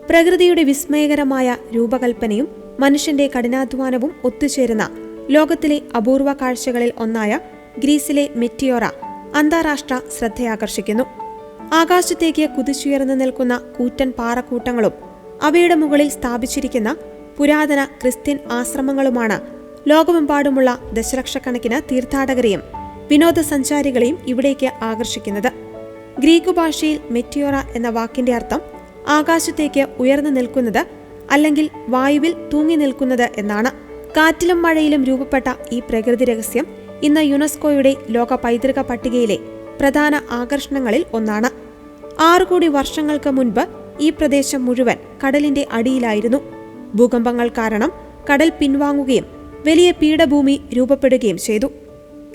പ്രകൃതിയുടെ വിസ്മയകരമായ രൂപകൽപ്പനയും മനുഷ്യന്റെ കഠിനാധ്വാനവും ഒത്തുചേരുന്ന ലോകത്തിലെ അപൂർവ കാഴ്ചകളിൽ ഒന്നായ ഗ്രീസിലെ മെറ്റിയോറ അന്താരാഷ്ട്ര ശ്രദ്ധയാകർഷിക്കുന്നു. ആകാശത്തേക്ക് കുതിച്ചുയർന്നു നിൽക്കുന്ന കൂറ്റൻ പാറക്കൂട്ടങ്ങളും അവയുടെ മുകളിൽ സ്ഥാപിച്ചിരിക്കുന്ന പുരാതന ക്രിസ്ത്യൻ ആശ്രമങ്ങളുമാണ് ലോകമെമ്പാടുമുള്ള ദശലക്ഷക്കണക്കിന് തീർത്ഥാടകരെയും വിനോദസഞ്ചാരികളെയും ഇവിടേക്ക് ആകർഷിക്കുന്നത്. ഗ്രീക്ക് ഭാഷയിൽ മെറ്റിയോറ എന്ന വാക്കിന്റെ അർത്ഥം ആകാശത്തേക്ക് ഉയർന്നു നിൽക്കുന്നത് അല്ലെങ്കിൽ വായുവിൽ തൂങ്ങി നിൽക്കുന്നത് എന്നാണ്. കാറ്റിലും മഴയിലും രൂപപ്പെട്ട ഈ പ്രകൃതി രഹസ്യം ഇന്ന് യുനെസ്കോയുടെ ലോക പൈതൃക പട്ടികയിലെ പ്രധാന ആകർഷണങ്ങളിൽ ഒന്നാണ്. 6 കോടി വർഷങ്ങൾക്ക് മുൻപ് ഈ പ്രദേശം മുഴുവൻ കടലിന്റെ അടിയിലായിരുന്നു. ഭൂകമ്പങ്ങൾ കാരണം കടൽ പിൻവാങ്ങുകയും വലിയ പീഠഭൂമി രൂപപ്പെടുകയും ചെയ്തു.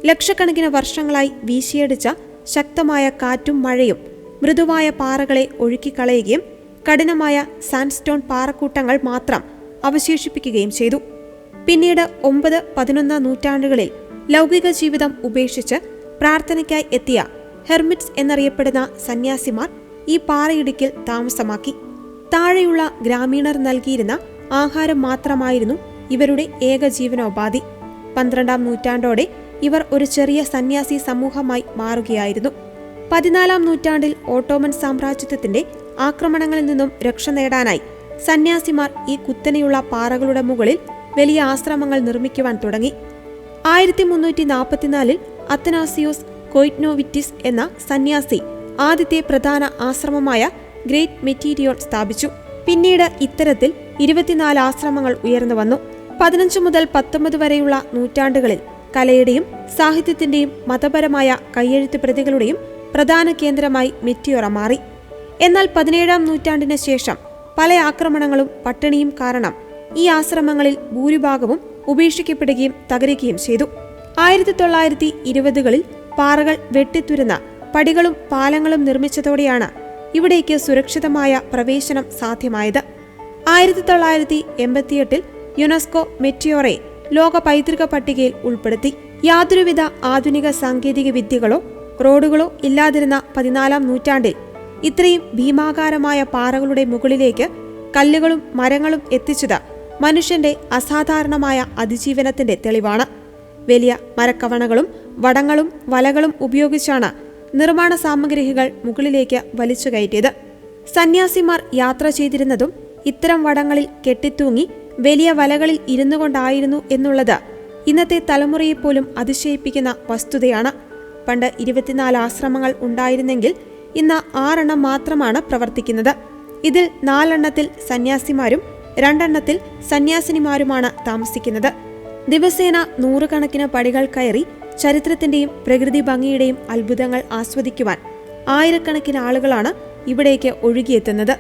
ലക്ഷക്കണക്കിന് വർഷങ്ങളായി വീശിയടിച്ച ശക്തമായ കാറ്റും മഴയും മൃദുവായ പാറകളെ ഒഴുക്കിക്കളയുകയും കഠിനമായ സാൻഡ്സ്റ്റോൺ പാറക്കൂട്ടങ്ങൾ മാത്രം അവശേഷിപ്പിക്കുകയും ചെയ്തു. പിന്നീട് 9-11 നൂറ്റാണ്ടുകളിൽ ലൗകിക ജീവിതം ഉപേക്ഷിച്ച് പ്രാർത്ഥനയ്ക്കായി എത്തിയ ഹെർമിറ്റ്സ് എന്നറിയപ്പെടുന്ന സന്യാസിമാർ ഈ പാറയിടുക്കിൽ താമസമാക്കി. താഴെയുള്ള ഗ്രാമീണർ നൽകിയിരുന്ന ആഹാരം മാത്രമായിരുന്നു ഇവരുടെ ഏക ജീവനോപാധി. 12-ാം നൂറ്റാണ്ടോടെ ഇവർ ഒരു ചെറിയ സന്യാസി സമൂഹമായി മാറുകയായിരുന്നു. 14-ാം നൂറ്റാണ്ടിൽ ഓട്ടോമൻ സാമ്രാജ്യത്വത്തിന്റെ ആക്രമണങ്ങളിൽ നിന്നും രക്ഷ നേടാനായി സന്യാസിമാർ ഈ കുത്തനെയുള്ള പാറകളുടെ മുകളിൽ വലിയ ആശ്രമങ്ങൾ നിർമ്മിക്കുവാൻ തുടങ്ങി. 1344-ൽ അത്തനാസിയോസ് കൊയ്റ്റ്നോവിറ്റിസ് എന്ന സന്യാസി ആദ്യത്തെ പ്രധാന ആശ്രമമായ ഗ്രേറ്റ് മെറ്റീരിയോൺ സ്ഥാപിച്ചു. പിന്നീട് ഇത്തരത്തിൽ 24 ആശ്രമങ്ങൾ ഉയർന്നു വന്നു. 15 മുതൽ 19 വരെയുള്ള നൂറ്റാണ്ടുകളിൽ കലയുടെയും സാഹിത്യത്തിന്റെയും മതപരമായ കയ്യെഴുത്ത് പ്രതികളുടെയും പ്രധാന കേന്ദ്രമായി മെറ്റിയോറ മാറി. എന്നാൽ 17-ാം നൂറ്റാണ്ടിന് ശേഷം പല ആക്രമണങ്ങളും പട്ടിണിയും കാരണം ഈ ആശ്രമങ്ങളിൽ ഭൂരിഭാഗവും ഉപേക്ഷിക്കപ്പെടുകയും തകരുകയും ചെയ്തു. 1920-കളിൽ പാറകൾ വെട്ടിത്തുരുന്ന പടികളും പാലങ്ങളും നിർമ്മിച്ചതോടെയാണ് ഇവിടേക്ക് സുരക്ഷിതമായ പ്രവേശനം സാധ്യമായത്. 1988-ൽ യുനെസ്കോ മെറ്റിയോറയെ ലോക പൈതൃക പട്ടികയിൽ ഉൾപ്പെടുത്തി. യാതൊരുവിധ ആധുനിക സാങ്കേതിക വിദ്യകളോ റോഡുകളോ ഇല്ലാതിരുന്ന 14-ാം നൂറ്റാണ്ടിൽ ഇത്രയും ഭീമാകാരമായ പാറകളുടെ മുകളിലേക്ക് കല്ലുകളും മരങ്ങളും എത്തിച്ചത് മനുഷ്യന്റെ അസാധാരണമായ അതിജീവനത്തിന്റെ തെളിവാണ്. വലിയ മരക്കവണകളും വടങ്ങളും വലകളും ഉപയോഗിച്ചാണ് നിർമ്മാണ സാമഗ്രികൾ മുകളിലേക്ക് വലിച്ചു കയറ്റിയത്. സന്യാസിമാർ യാത്ര ചെയ്തിരുന്നതും ഇത്തരം വടങ്ങളിൽ കെട്ടിത്തൂങ്ങി വലിയ വലകളിൽ ഇരുന്നു കൊണ്ടായിരുന്നു എന്നുള്ളത് ഇന്നത്തെ തലമുറയെപ്പോലും അതിശയിപ്പിക്കുന്ന വസ്തുതയാണ്. പണ്ട് 24 ആശ്രമങ്ങൾ ഉണ്ടായിരുന്നെങ്കിൽ ഇന്ന് 6 എണ്ണം മാത്രമാണ് പ്രവർത്തിക്കുന്നത്. ഇതിൽ 4 എണ്ണത്തിൽ സന്യാസിമാരും 2 എണ്ണത്തിൽ സന്യാസിനിമാരുമാണ് താമസിക്കുന്നത്. ദിവസേന 100 കണക്കിന് പടികൾ കയറി ചരിത്രത്തിന്റെയും പ്രകൃതി ഭംഗിയുടെയും അത്ഭുതങ്ങൾ ആസ്വദിക്കുവാൻ ആയിരക്കണക്കിന് ആളുകളാണ് ഇവിടേക്ക് ഒഴുകിയെത്തുന്നത്.